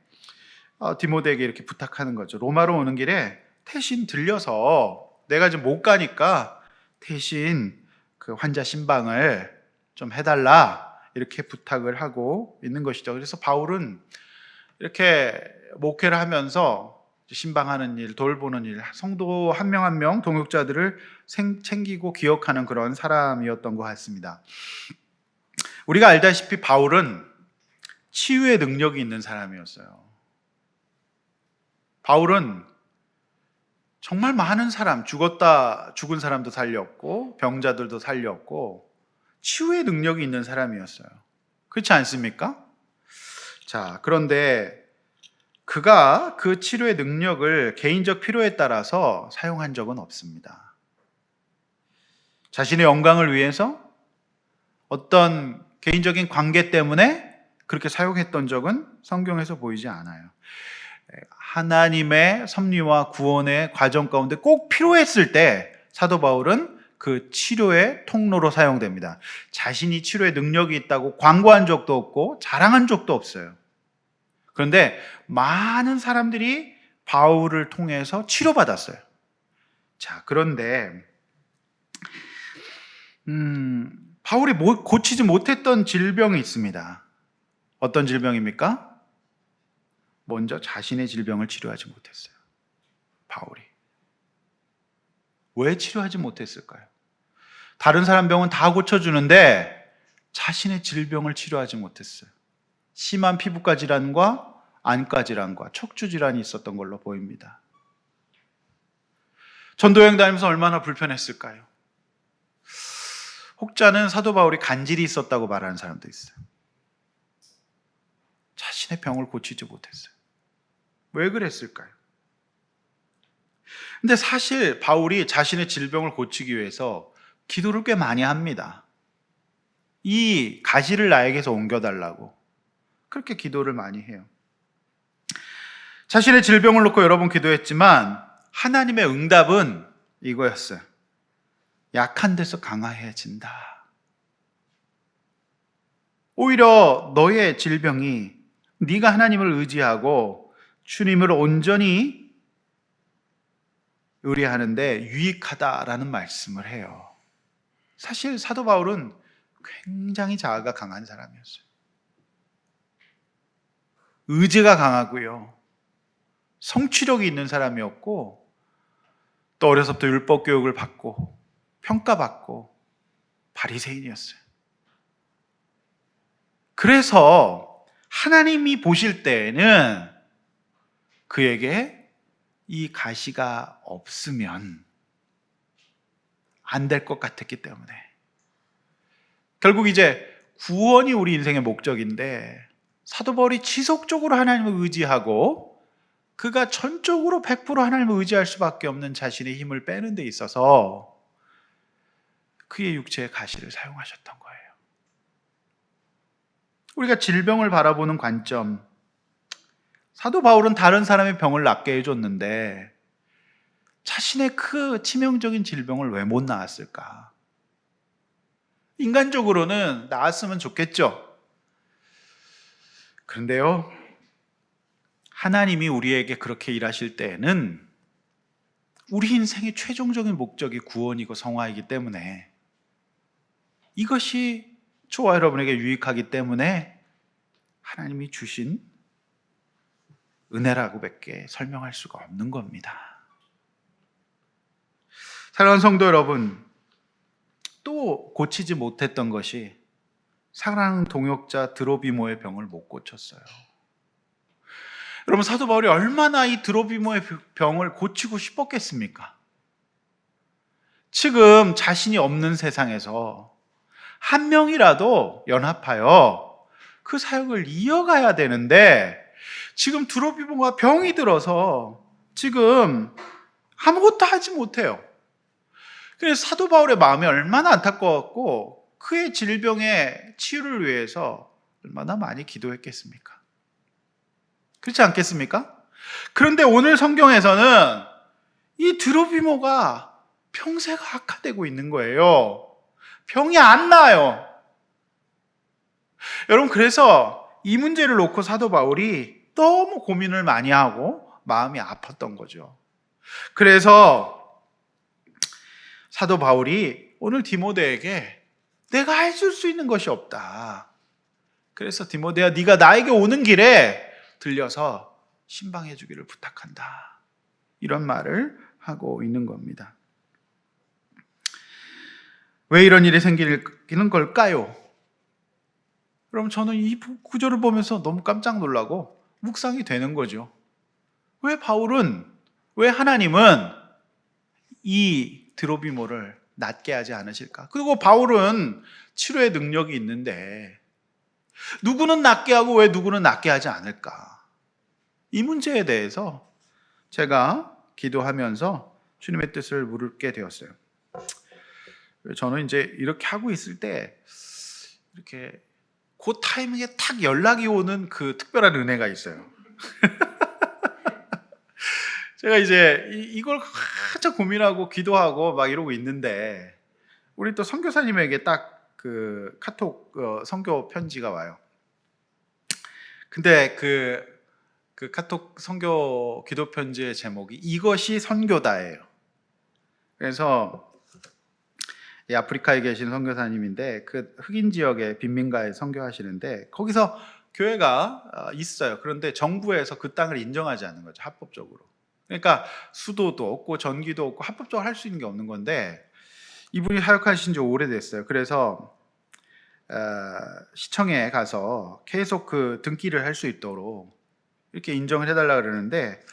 디모데에게 이렇게 부탁하는 거죠. 로마로 오는 길에 대신 들려서 내가 지금 못 가니까 대신 그 환자 신방을 좀 해달라 이렇게 부탁을 하고 있는 것이죠. 그래서 바울은 이렇게 목회를 하면서 신방하는 일, 돌보는 일, 성도 한 명 한 명 동역자들을 챙기고 기억하는 그런 사람이었던 것 같습니다. 우리가 알다시피 바울은 치유의 능력이 있는 사람이었어요. 바울은 정말 많은 사람, 죽은 사람도 살렸고 병자들도 살렸고 치유의 능력이 있는 사람이었어요. 그렇지 않습니까? 자, 그런데 그가 그 치료의 능력을 개인적 필요에 따라서 사용한 적은 없습니다. 자신의 영광을 위해서 어떤 개인적인 관계 때문에 그렇게 사용했던 적은 성경에서 보이지 않아요. 하나님의 섭리와 구원의 과정 가운데 꼭 필요했을 때 사도 바울은 그 치료의 통로로 사용됩니다. 자신이 치료의 능력이 있다고 광고한 적도 없고 자랑한 적도 없어요. 그런데 많은 사람들이 바울을 통해서 치료받았어요. 자, 그런데 바울이 고치지 못했던 질병이 있습니다. 어떤 질병입니까? 먼저 자신의 질병을 치료하지 못했어요. 바울이. 왜 치료하지 못했을까요? 다른 사람 병은 다 고쳐주는데 자신의 질병을 치료하지 못했어요. 심한 피부과 질환과 안과 질환과 척추 질환이 있었던 걸로 보입니다. 전도여행 다니면서 얼마나 불편했을까요? 혹자는 사도 바울이 간질이 있었다고 말하는 사람도 있어요. 자신의 병을 고치지 못했어요. 왜 그랬을까요? 근데 사실 바울이 자신의 질병을 고치기 위해서 기도를 꽤 많이 합니다. 이 가시를 나에게서 옮겨달라고 그렇게 기도를 많이 해요. 자신의 질병을 놓고 여러 번 기도했지만 하나님의 응답은 이거였어요. 약한 데서 강화해진다. 오히려 너의 질병이 네가 하나님을 의지하고 주님을 온전히 의뢰하는데 유익하다라는 말씀을 해요. 사실 사도 바울은 굉장히 자아가 강한 사람이었어요. 의지가 강하고요. 성취력이 있는 사람이었고, 또 어려서부터 율법 교육을 받고 평가받고 바리새인이었어요. 그래서 하나님이 보실 때에는 그에게 이 가시가 없으면 안 될 것 같았기 때문에, 결국 이제 구원이 우리 인생의 목적인데 사도 바울이 지속적으로 하나님을 의지하고 그가 전적으로 100% 하나님을 의지할 수밖에 없는 자신의 힘을 빼는 데 있어서 그의 육체의 가시를 사용하셨던 거예요. 우리가 질병을 바라보는 관점, 사도 바울은 다른 사람의 병을 낫게 해줬는데 자신의 그 치명적인 질병을 왜 못 나았을까? 인간적으로는 나았으면 좋겠죠. 그런데요, 하나님이 우리에게 그렇게 일하실 때에는 우리 인생의 최종적인 목적이 구원이고 성화이기 때문에, 이것이 저와 여러분에게 유익하기 때문에 하나님이 주신 은혜라고밖에 설명할 수가 없는 겁니다. 사랑하는 성도 여러분, 또 고치지 못했던 것이 사랑하는 동역자 드로비모의 병을 못 고쳤어요. 여러분, 사도 바울이 얼마나 이 드로비모의 병을 고치고 싶었겠습니까? 지금 자신이 없는 세상에서 한 명이라도 연합하여 그 사역을 이어가야 되는데, 지금 드로비모가 병이 들어서 지금 아무것도 하지 못해요. 그래서 사도 바울의 마음이 얼마나 안타까웠고 그의 질병의 치유를 위해서 얼마나 많이 기도했겠습니까? 그렇지 않겠습니까? 그런데 오늘 성경에서는 이 드로비모가 병세가 악화되고 있는 거예요. 병이 안 나아요. 여러분, 그래서 이 문제를 놓고 사도 바울이 너무 고민을 많이 하고 마음이 아팠던 거죠. 그래서 사도 바울이 오늘 디모데에게 내가 해줄 수 있는 것이 없다. 그래서 디모데야, 네가 나에게 오는 길에 들려서 신방해 주기를 부탁한다. 이런 말을 하고 있는 겁니다. 왜 이런 일이 생기는 걸까요? 그럼 저는 이 구절을 보면서 너무 깜짝 놀라고 묵상이 되는 거죠. 왜 하나님은 이 드로비모를 낫게 하지 않으실까? 그리고 바울은 치료의 능력이 있는데 누구는 낫게 하고 왜 누구는 낫게 하지 않을까? 이 문제에 대해서 제가 기도하면서 주님의 뜻을 물게 되었어요. 저는 이제 이렇게 하고 있을 때 이렇게 그 타이밍에 탁 연락이 오는 그 특별한 은혜가 있어요. 제가 이제 이걸 한참 고민하고 기도하고 막 이러고 있는데 우리 또 선교사님에게 딱 그 카톡 선교 편지가 와요. 근데 그 카톡 선교 기도 편지의 제목이 이것이 선교다예요. 그래서 이 아프리카에 계신 선교사님인데 그 흑인 지역의 빈민가에 선교하시는데 거기서 교회가 있어요. 그런데 정부에서 그 땅을 인정하지 않는 거죠, 합법적으로. 그러니까 수도도 없고 전기도 없고 합법적으로 할 수 있는 게 없는 건데, 이분이 사역하신 지 오래됐어요. 그래서 시청에 가서 계속 그 등기를 할 수 있도록 이렇게 인정을 해달라 그러는데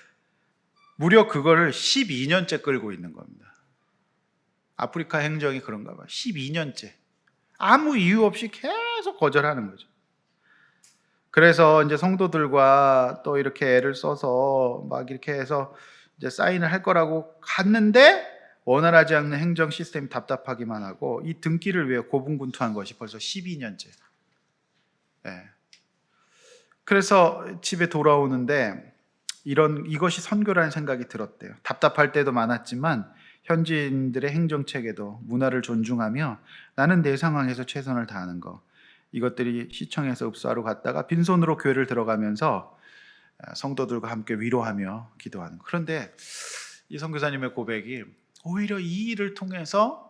무려 그거를 12년째 끌고 있는 겁니다. 아프리카 행정이 그런가 봐요. 12년째 아무 이유 없이 계속 거절하는 거죠. 그래서 이제 성도들과 또 이렇게 애를 써서 막 이렇게 해서 이제 사인을 할 거라고 갔는데 원활하지 않는 행정 시스템이 답답하기만 하고 이 등기를 위해 고분분투한 것이 벌써 12년째. 네. 그래서 집에 돌아오는데 이것이 선교라는 생각이 들었대요. 답답할 때도 많았지만 현지인들의 행정체계도 문화를 존중하며 나는 내 상황에서 최선을 다하는 거, 이것들이 시청에서 읍소하러 갔다가 빈손으로 교회를 들어가면서 성도들과 함께 위로하며 기도하는. 그런데 이 선교사님의 고백이 오히려 이 일을 통해서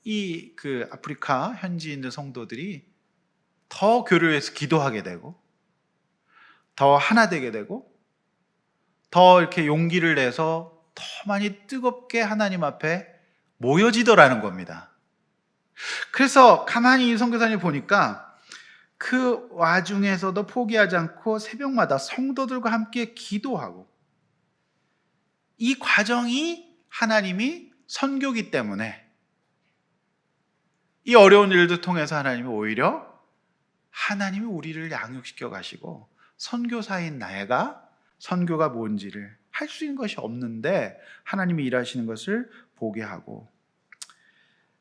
이 그 아프리카 현지에 있는 성도들이 더 교회를 위해서 기도하게 되고 더 하나 되게 되고 더 이렇게 용기를 내서 더 많이 뜨겁게 하나님 앞에 모여지더라는 겁니다. 그래서 가만히 이 선교사님 보니까 그 와중에서도 포기하지 않고 새벽마다 성도들과 함께 기도하고, 이 과정이 하나님이 선교기 때문에 이 어려운 일들 통해서 하나님이 우리를 양육시켜 가시고 선교사인 내가 선교가 뭔지를 할 수 있는 것이 없는데 하나님이 일하시는 것을 보게 하고,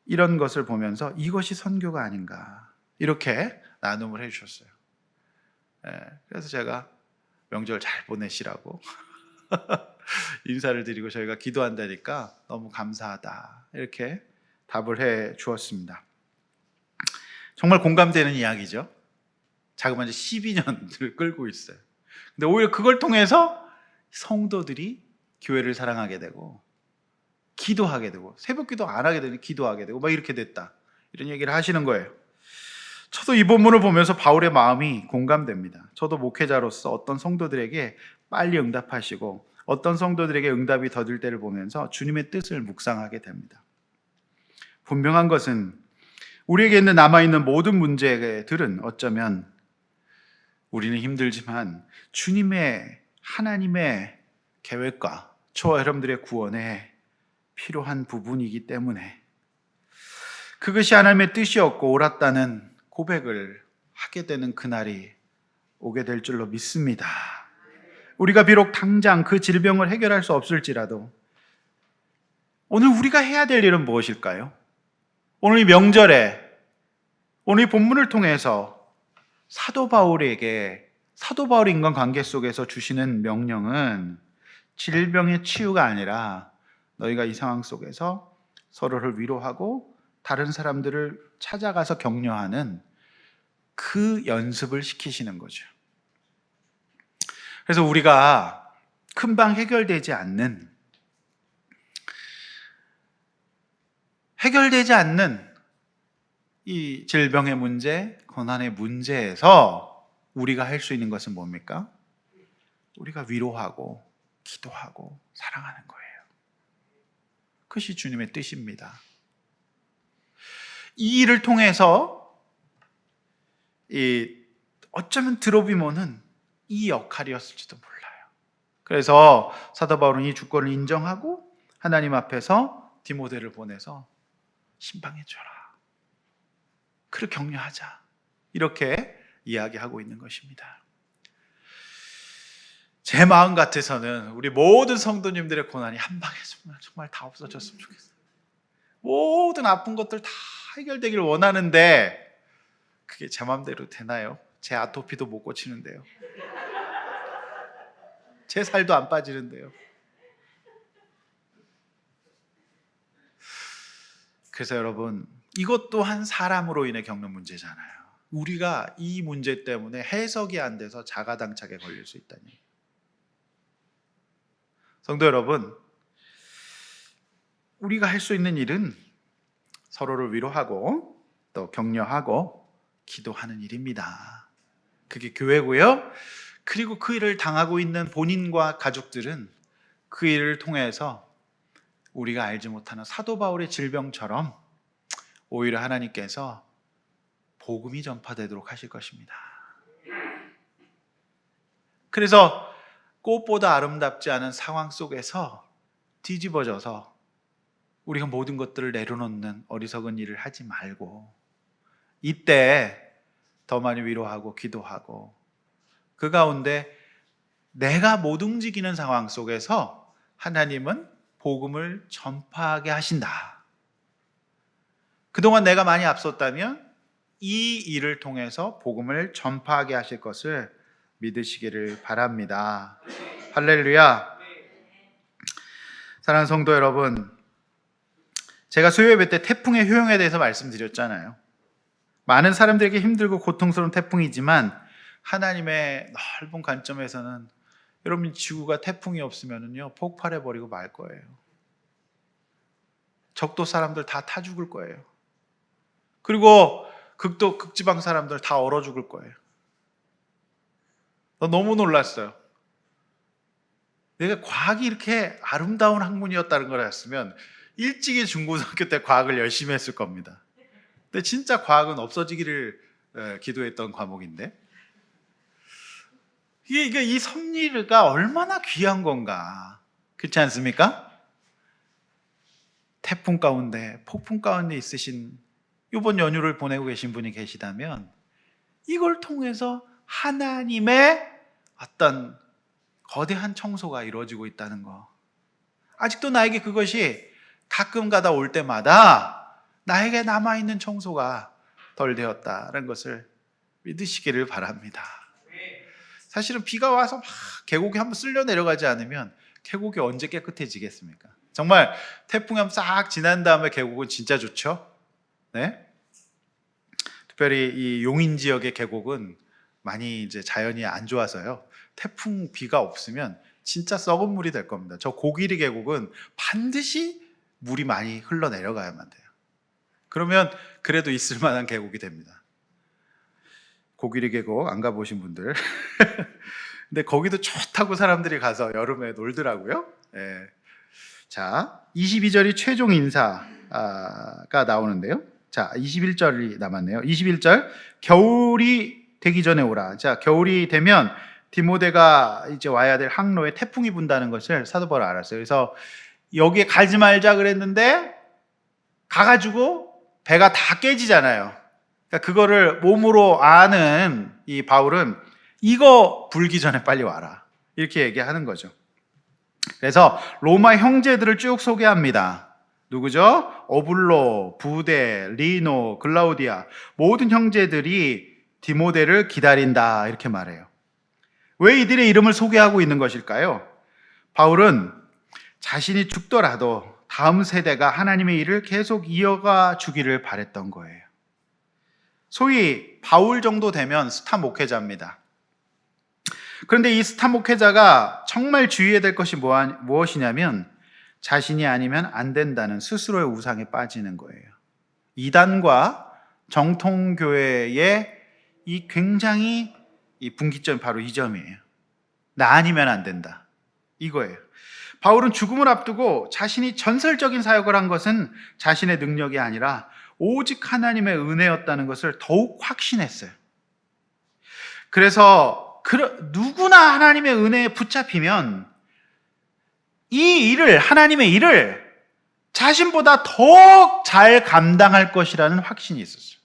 이런 것을 보면서 이것이 선교가 아닌가 이렇게 나눔을 해주셨어요. 그래서 제가 명절 잘 보내시라고 인사를 드리고 저희가 기도한다니까 너무 감사하다 이렇게 답을 해 주었습니다. 정말 공감되는 이야기죠. 자그마치 12년을 끌고 있어요. 근데 오히려 그걸 통해서 성도들이 교회를 사랑하게 되고 기도하게 되고, 새벽 기도 안 하게 되니 기도하게 되고 막 이렇게 됐다, 이런 얘기를 하시는 거예요. 저도 이 본문을 보면서 바울의 마음이 공감됩니다. 저도 목회자로서 어떤 성도들에게 빨리 응답하시고 어떤 성도들에게 응답이 더딜 때를 보면서 주님의 뜻을 묵상하게 됩니다. 분명한 것은 우리에게 있는 남아있는 모든 문제들은 어쩌면 우리는 힘들지만 하나님의 계획과 저와 여러분들의 구원에 필요한 부분이기 때문에 그것이 하나님의 뜻이었고 옳았다는 고백을 하게 되는 그날이 오게 될 줄로 믿습니다. 우리가 비록 당장 그 질병을 해결할 수 없을지라도 오늘 우리가 해야 될 일은 무엇일까요? 오늘 이 명절에, 오늘 이 본문을 통해서 사도 바울의 인간관계 속에서 주시는 명령은 질병의 치유가 아니라 너희가 이 상황 속에서 서로를 위로하고 다른 사람들을 찾아가서 격려하는 그 연습을 시키시는 거죠. 그래서 우리가 금방 해결되지 않는 이 질병의 문제, 고난의 문제에서 우리가 할 수 있는 것은 뭡니까? 우리가 위로하고 기도하고 사랑하는 거예요. 그것이 주님의 뜻입니다. 이 일을 통해서 어쩌면 드로비모는 이 역할이었을지도 몰라요. 그래서 사도 바울은 이 주권을 인정하고 하나님 앞에서 디모데를 보내서 신방해줘라, 그를 격려하자, 이렇게 이야기하고 있는 것입니다. 제 마음 같아서는 우리 모든 성도님들의 고난이 한 방에 정말 다 없어졌으면 좋겠어요. 모든 아픈 것들 다 해결되길 원하는데 그게 제 마음대로 되나요? 제 아토피도 못 고치는데요. 제 살도 안 빠지는데요. 그래서 여러분, 이것 또한 사람으로 인해 겪는 문제잖아요. 우리가 이 문제 때문에 해석이 안 돼서 자가당착에 걸릴 수 있다니. 성도 여러분, 우리가 할 수 있는 일은 서로를 위로하고 또 격려하고 기도하는 일입니다. 그게 교회고요. 그리고 그 일을 당하고 있는 본인과 가족들은 그 일을 통해서 우리가 알지 못하는 사도 바울의 질병처럼 오히려 하나님께서 복음이 전파되도록 하실 것입니다. 그래서 꽃보다 아름답지 않은 상황 속에서 뒤집어져서 우리가 모든 것들을 내려놓는 어리석은 일을 하지 말고, 이때 더 많이 위로하고 기도하고, 그 가운데 내가 못 움직이는 상황 속에서 하나님은 복음을 전파하게 하신다. 그동안 내가 많이 앞섰다면 이 일을 통해서 복음을 전파하게 하실 것을 믿으시기를 바랍니다. 할렐루야. 사랑하는 성도 여러분, 제가 수요 예배 때 태풍의 효용에 대해서 말씀드렸잖아요. 많은 사람들에게 힘들고 고통스러운 태풍이지만 하나님의 넓은 관점에서는 여러분 지구가 태풍이 없으면요 폭발해 버리고 말 거예요. 적도 사람들 다 타 죽을 거예요. 그리고 극도 극지방 사람들 다 얼어 죽을 거예요. 너무 놀랐어요. 내가 과학이 이렇게 아름다운 학문이었다는 걸 알았으면 일찍이 중고등학교 때 과학을 열심히 했을 겁니다. 근데 진짜 과학은 없어지기를 기도했던 과목인데 이 섭리가 얼마나 귀한 건가. 그렇지 않습니까? 태풍 가운데 폭풍 가운데 있으신 이번 연휴를 보내고 계신 분이 계시다면 이걸 통해서 하나님의 어떤 거대한 청소가 이루어지고 있다는 거. 아직도 나에게 그것이 가끔 가다 올 때마다 나에게 남아있는 청소가 덜 되었다는 것을 믿으시기를 바랍니다. 사실은 비가 와서 막 계곡이 한번 쓸려 내려가지 않으면 계곡이 언제 깨끗해지겠습니까? 정말 태풍이 한번 싹 지난 다음에 계곡은 진짜 좋죠. 네? 특별히 이 용인 지역의 계곡은 많이 이제 자연이 안 좋아서요. 태풍 비가 없으면 진짜 썩은 물이 될 겁니다. 저 고기리 계곡은 반드시 물이 많이 흘러 내려가야만 돼요. 그러면 그래도 있을 만한 계곡이 됩니다. 고기리 계곡 안 가보신 분들. 근데 거기도 좋다고 사람들이 가서 여름에 놀더라고요. 예. 자, 22절이 최종 인사가 나오는데요. 자, 21절이 남았네요. 21절, 겨울이 되기 전에 오라. 자, 겨울이 되면 디모데가 이제 와야 될 항로에 태풍이 분다는 것을 사도 바울은 알았어요. 그래서 여기에 가지 말자 그랬는데 가가지고 배가 다 깨지잖아요. 그러니까 그거를 몸으로 아는 이 바울은 이거 불기 전에 빨리 와라. 이렇게 얘기하는 거죠. 그래서 로마 형제들을 쭉 소개합니다. 누구죠? 어블로, 부데, 리노, 글라우디아 모든 형제들이 디모데를 기다린다 이렇게 말해요. 왜 이들의 이름을 소개하고 있는 것일까요? 바울은 자신이 죽더라도 다음 세대가 하나님의 일을 계속 이어가 주기를 바랬던 거예요. 소위 바울 정도 되면 스타 목회자입니다. 그런데 이 스타 목회자가 정말 주의해야 될 것이 무엇이냐면 자신이 아니면 안 된다는 스스로의 우상에 빠지는 거예요. 이단과 정통교회의 이 굉장히 이 분기점이 바로 이 점이에요. 나 아니면 안 된다. 이거예요. 바울은 죽음을 앞두고 자신이 전설적인 사역을 한 것은 자신의 능력이 아니라 오직 하나님의 은혜였다는 것을 더욱 확신했어요. 그래서 누구나 하나님의 은혜에 붙잡히면 이 일을, 하나님의 일을 자신보다 더 잘 감당할 것이라는 확신이 있었어요.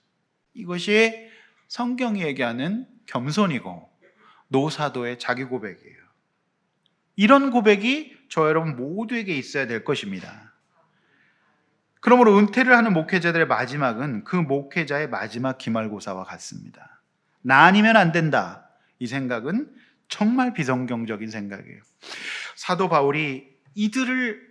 이것이 성경이 얘기하는 겸손이고 노사도의 자기 고백이에요. 이런 고백이 저 여러분 모두에게 있어야 될 것입니다. 그러므로 은퇴를 하는 목회자들의 마지막은 그 목회자의 마지막 기말고사와 같습니다. 나 아니면 안 된다. 이 생각은 정말 비성경적인 생각이에요. 사도 바울이 이들을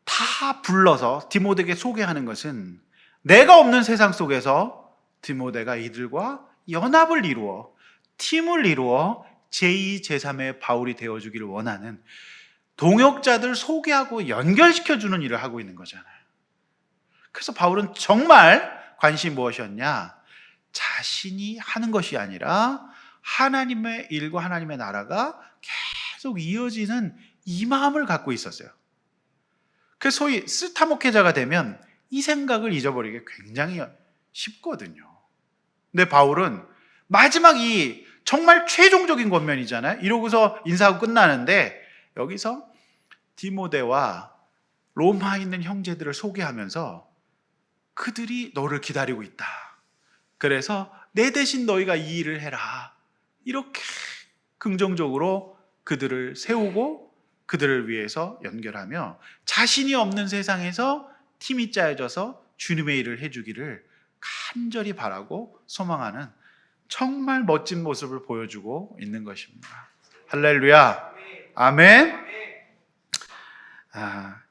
다 불러서 디모데에게 소개하는 것은 내가 없는 세상 속에서 디모데가 이들과 연합을 이루어 팀을 이루어 제2, 제3의 바울이 되어주기를 원하는 동역자들 소개하고 연결시켜주는 일을 하고 있는 거잖아요. 그래서 바울은 정말 관심이 무엇이었냐? 자신이 하는 것이 아니라 하나님의 일과 하나님의 나라가 계속 이어지는 이 마음을 갖고 있었어요. 그래서 소위 스타 목회자가 되면 이 생각을 잊어버리기 굉장히 쉽거든요. 근데 바울은 마지막 이 정말 최종적인 권면이잖아요. 이러고서 인사하고 끝나는데 여기서 디모데와 로마에 있는 형제들을 소개하면서 그들이 너를 기다리고 있다. 그래서 내 대신 너희가 이 일을 해라. 이렇게 긍정적으로 그들을 세우고 그들을 위해서 연결하며 자신이 없는 세상에서 팀이 짜여져서 주님의 일을 해주기를 간절히 바라고 소망하는 정말 멋진 모습을 보여주고 있는 것입니다. 할렐루야. 아멘.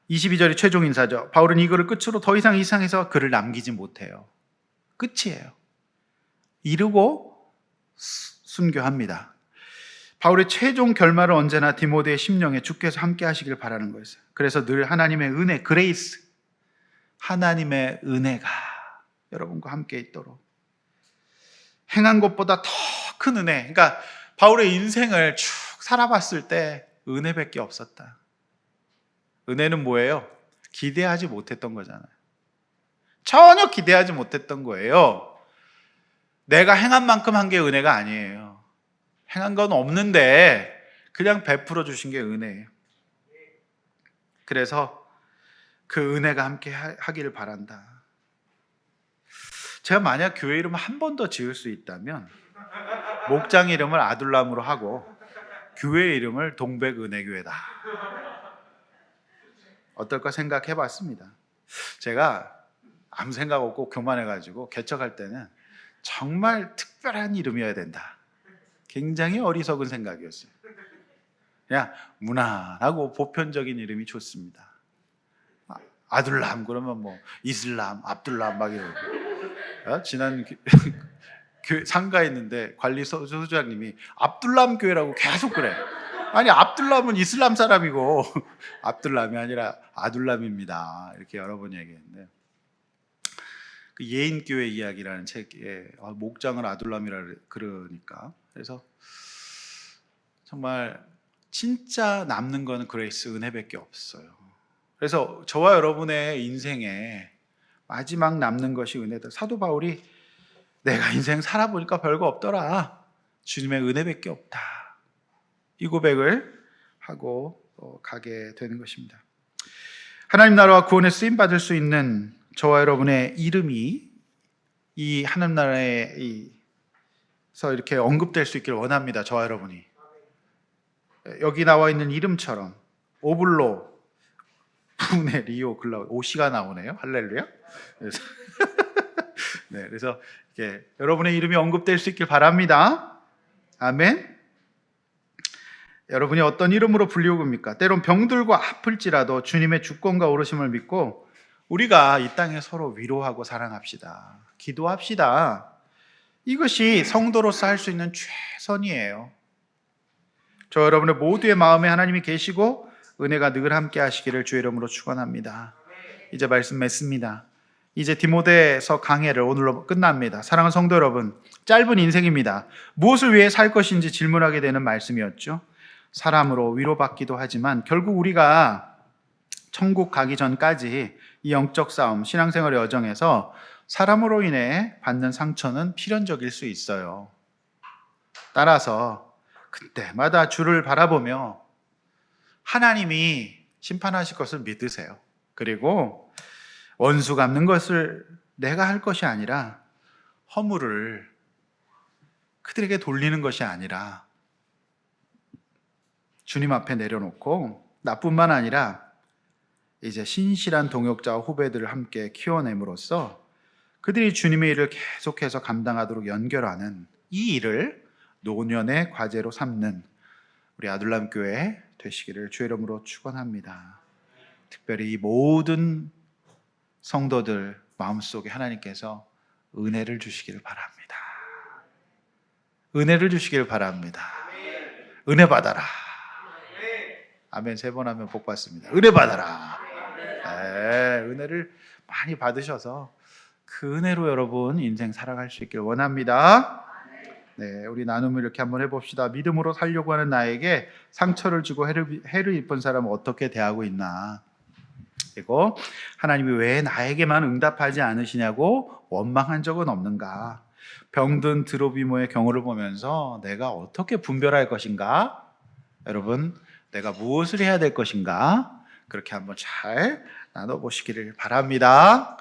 22절이 최종 인사죠. 바울은 이거를 끝으로 더 이상 이 세상에서 그를 남기지 못해요. 끝이에요. 이루고 순교합니다. 바울의 최종 결말을 언제나 디모데의 심령에 주께서 함께 하시길 바라는 거였어요. 그래서 늘 하나님의 은혜, 그레이스, 하나님의 은혜가 여러분과 함께 있도록, 행한 것보다 더 큰 은혜, 그러니까 바울의 인생을 쭉 살아봤을 때 은혜밖에 없었다. 은혜는 뭐예요? 기대하지 못했던 거잖아요. 전혀 기대하지 못했던 거예요. 내가 행한 만큼 한 게 은혜가 아니에요. 행한 건 없는데 그냥 베풀어 주신 게 은혜예요. 그래서 그 은혜가 함께 하기를 바란다. 제가 만약 교회 이름을 한 번 더 지을 수 있다면 목장 이름을 아둘람으로 하고 교회 이름을 동백은혜교회다. 어떨까 생각해 봤습니다. 제가 아무 생각 없고 교만해가지고 개척할 때는 정말 특별한 이름이어야 된다. 굉장히 어리석은 생각이었어요. 그냥 무난하고 보편적인 이름이 좋습니다. 아둘람 그러면 뭐 이슬람, 압둘람 막 이러고. 지난 상가에 있는데 관리 소장님이 압둘람 교회라고 계속 그래. 아니 압둘람은 이슬람 사람이고 압둘람이 아니라 아둘람입니다. 이렇게 여러 번 얘기했는데, 그 예인교회 이야기라는 책에 목장을 아둘람이라 그러니까, 그래서 정말 진짜 남는 거는 그레이스, 은혜밖에 없어요. 그래서 저와 여러분의 인생에 마지막 남는 것이 은혜다. 사도 바울이 내가 인생 살아보니까 별거 없더라, 주님의 은혜밖에 없다, 이 고백을 하고 가게 되는 것입니다. 하나님 나라와 구원에 쓰임받을 수 있는 저와 여러분의 이름이 이 하나님 나라에서 이렇게 언급될 수 있기를 원합니다. 저와 여러분이 여기 나와 있는 이름처럼 오블로, 푸네, 리오, 글라우, 오시가 나오네요. 할렐루야. 그래서 네, 그래서 이렇게 여러분의 이름이 언급될 수 있길 바랍니다. 아멘. 여러분이 어떤 이름으로 불리웁니까? 때론 병들고 아플지라도 주님의 주권과 오르심을 믿고 우리가 이 땅에 서로 위로하고 사랑합시다. 기도합시다. 이것이 성도로서 할 수 있는 최선이에요. 저 여러분의 모두의 마음에 하나님이 계시고 은혜가 늘 함께 하시기를 주의 이름으로 축원합니다. 이제 말씀 맺습니다. 이제 디모데서 강해를 오늘로 끝납니다. 사랑하는 성도 여러분, 짧은 인생입니다. 무엇을 위해 살 것인지 질문하게 되는 말씀이었죠. 사람으로 위로받기도 하지만 결국 우리가 천국 가기 전까지 이 영적 싸움, 신앙생활의 여정에서 사람으로 인해 받는 상처는 필연적일 수 있어요. 따라서 그때마다 주를 바라보며 하나님이 심판하실 것을 믿으세요. 그리고 원수 갚는 것을 내가 할 것이 아니라, 허물을 그들에게 돌리는 것이 아니라 주님 앞에 내려놓고, 나뿐만 아니라 이제 신실한 동역자와 후배들을 함께 키워냄으로써 그들이 주님의 일을 계속해서 감당하도록 연결하는 이 일을 노년의 과제로 삼는 우리 아둘람 교회 되시기를 주의 이름으로 축원합니다. 특별히 이 모든 성도들 마음속에 하나님께서 은혜를 주시기를 바랍니다. 은혜를 주시기를 바랍니다. 은혜 받아라. 아멘. 3번 하면 복 받습니다. 은혜 받아라. 네, 은혜를 많이 받으셔서 그 은혜로 여러분 인생 살아갈 수 있길 원합니다. 네, 우리 나눔을 이렇게 한번 해봅시다. 믿음으로 살려고 하는 나에게 상처를 주고 해를 입은 사람은 어떻게 대하고 있나? 그리고 하나님이 왜 나에게만 응답하지 않으시냐고 원망한 적은 없는가? 병든 드로비모의 경우를 보면서 내가 어떻게 분별할 것인가? 여러분, 내가 무엇을 해야 될 것인가? 그렇게 한번 잘 나눠보시기를 바랍니다.